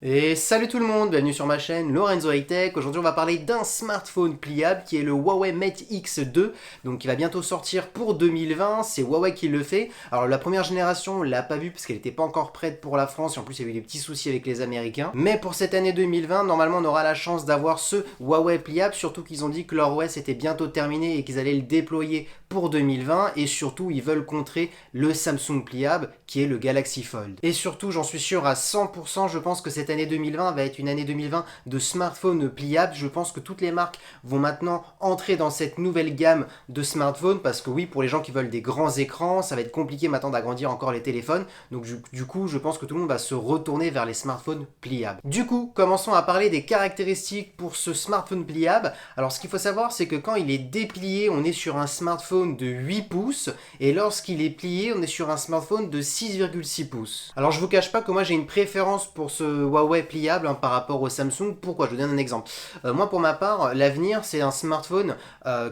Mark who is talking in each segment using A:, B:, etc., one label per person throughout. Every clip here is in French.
A: Et salut tout le monde, bienvenue sur ma chaîne Lorenzo High Tech. Aujourd'hui on va parler d'un smartphone pliable qui est le Huawei Mate X2, donc qui va bientôt sortir pour 2020, c'est Huawei qui le fait. Alors la première génération on l'a pas vu parce qu'elle n'était pas encore prête pour la France et en plus il y a eu des petits soucis avec les Américains. Mais pour cette année 2020, normalement on aura la chance d'avoir ce Huawei pliable, surtout qu'ils ont dit que leur OS était bientôt terminé et qu'ils allaient le déployer pour 2020 et surtout ils veulent contrer le Samsung pliable qui est le Galaxy Fold. Et surtout j'en suis sûr à 100%, je pense que cette année 2020 va être une année 2020 de smartphones pliables. Je pense que toutes les marques vont maintenant entrer dans cette nouvelle gamme de smartphones parce que oui, pour les gens qui veulent des grands écrans, ça va être compliqué maintenant d'agrandir encore les téléphones. Donc du coup, je pense que tout le monde va se retourner vers les smartphones pliables. Du coup, commençons à parler des caractéristiques pour ce smartphone pliable. Alors ce qu'il faut savoir, c'est que quand il est déplié, on est sur un smartphone de 8 pouces et lorsqu'il est plié, on est sur un smartphone de 6,6 pouces. Alors je vous cache pas que moi j'ai une préférence pour ce Huawei pliable par rapport au Samsung. Pourquoi? Je vous donne un exemple. Moi pour ma part, l'avenir c'est un smartphone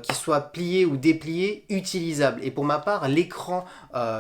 A: qui soit plié ou déplié utilisable. Et pour ma part, l'écran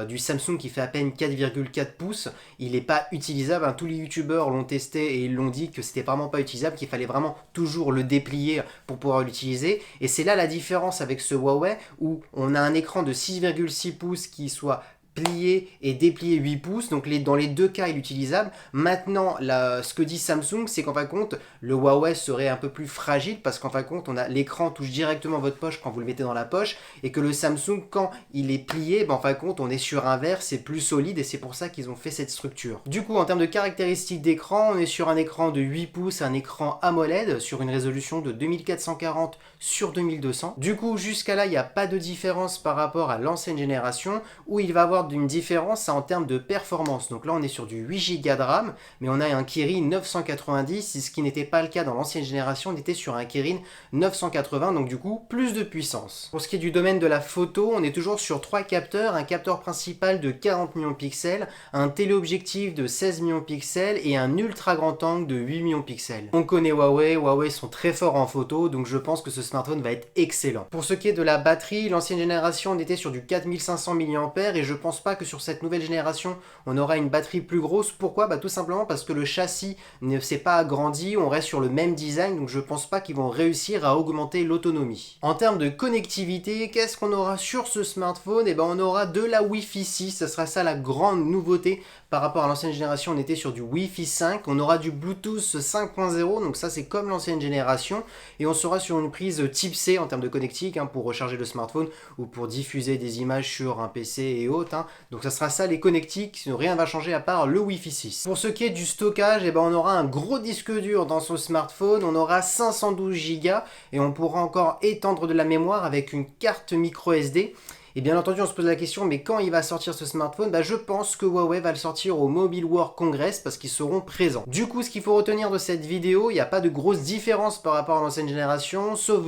A: du Samsung qui fait à peine 4,4 pouces, il n'est pas utilisable. Tous les youtubeurs l'ont testé et ils l'ont dit que c'était vraiment pas utilisable, qu'il fallait vraiment toujours le déplier pour pouvoir l'utiliser. Et c'est là la différence avec ce Huawei où on a un écran de 6,6 pouces qui soit plié et déplié 8 pouces, donc dans les deux cas il est utilisable. Maintenant, ce que dit Samsung, c'est qu'en fin de compte, le Huawei serait un peu plus fragile parce qu'en fin de compte, l'écran touche directement votre poche quand vous le mettez dans la poche et que le Samsung, quand il est plié, en fin de compte, on est sur un verre, c'est plus solide et c'est pour ça qu'ils ont fait cette structure. Du coup, en termes de caractéristiques d'écran, on est sur un écran de 8 pouces, un écran AMOLED sur une résolution de 2440 sur 2200. Du coup, jusqu'à là, il n'y a pas de différence par rapport à l'ancienne génération où il va avoir d'une différence en termes de performance. Donc là, on est sur du 8 Go de RAM, mais on a un Kirin 990, ce qui n'était pas le cas dans l'ancienne génération, on était sur un Kirin 980, donc du coup, plus de puissance. Pour ce qui est du domaine de la photo, on est toujours sur 3 capteurs, un capteur principal de 40 millions de pixels, un téléobjectif de 16 millions de pixels et un ultra grand angle de 8 millions de pixels. On connaît Huawei sont très forts en photo, donc je pense que ce smartphone va être excellent. Pour ce qui est de la batterie, l'ancienne génération, on était sur du 4500 mAh et je pense pas que sur cette nouvelle génération, on aura une batterie plus grosse. Pourquoi? Tout simplement parce que le châssis ne s'est pas agrandi, on reste sur le même design, donc je pense pas qu'ils vont réussir à augmenter l'autonomie. En termes de connectivité, qu'est-ce qu'on aura sur ce smartphone? On aura de la Wi-Fi 6, ça sera ça la grande nouveauté par rapport à l'ancienne génération, on était sur du Wi-Fi 5, on aura du Bluetooth 5.0, donc ça c'est comme l'ancienne génération, et on sera sur une prise type C en termes de connectique pour recharger le smartphone ou pour diffuser des images sur un PC et autres. Donc ça sera ça les connectiques, rien ne va changer à part le Wi-Fi 6. Pour ce qui est du stockage, on aura un gros disque dur dans ce smartphone, on aura 512 Go et on pourra encore étendre de la mémoire avec une carte micro SD. Et bien entendu, on se pose la question, mais quand il va sortir ce smartphone? Je pense que Huawei va le sortir au Mobile World Congress parce qu'ils seront présents. Du coup, ce qu'il faut retenir de cette vidéo, il n'y a pas de grosse différence par rapport à l'ancienne génération, sauf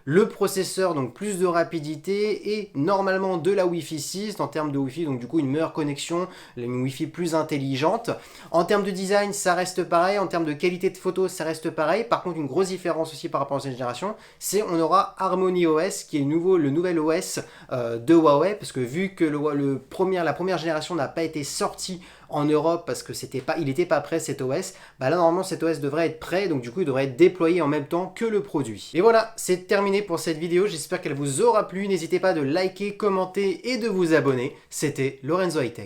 A: le processeur, donc plus de rapidité et normalement de la Wi-Fi 6 en termes de Wi-Fi, donc du coup une meilleure connexion, une Wi-Fi plus intelligente. En termes de design, ça reste pareil, en termes de qualité de photo, ça reste pareil. Par contre, une grosse différence aussi par rapport à l'ancienne génération, c'est on aura Harmony OS qui est le nouvel OS de Huawei, parce que vu que la première génération n'a pas été sortie en Europe parce que il n'était pas prêt cet OS, là normalement cet OS devrait être prêt, donc du coup il devrait être déployé en même temps que le produit. Et voilà, c'est terminé pour cette vidéo, j'espère qu'elle vous aura plu, n'hésitez pas de liker, commenter et de vous abonner, c'était Lorenzo High Tech.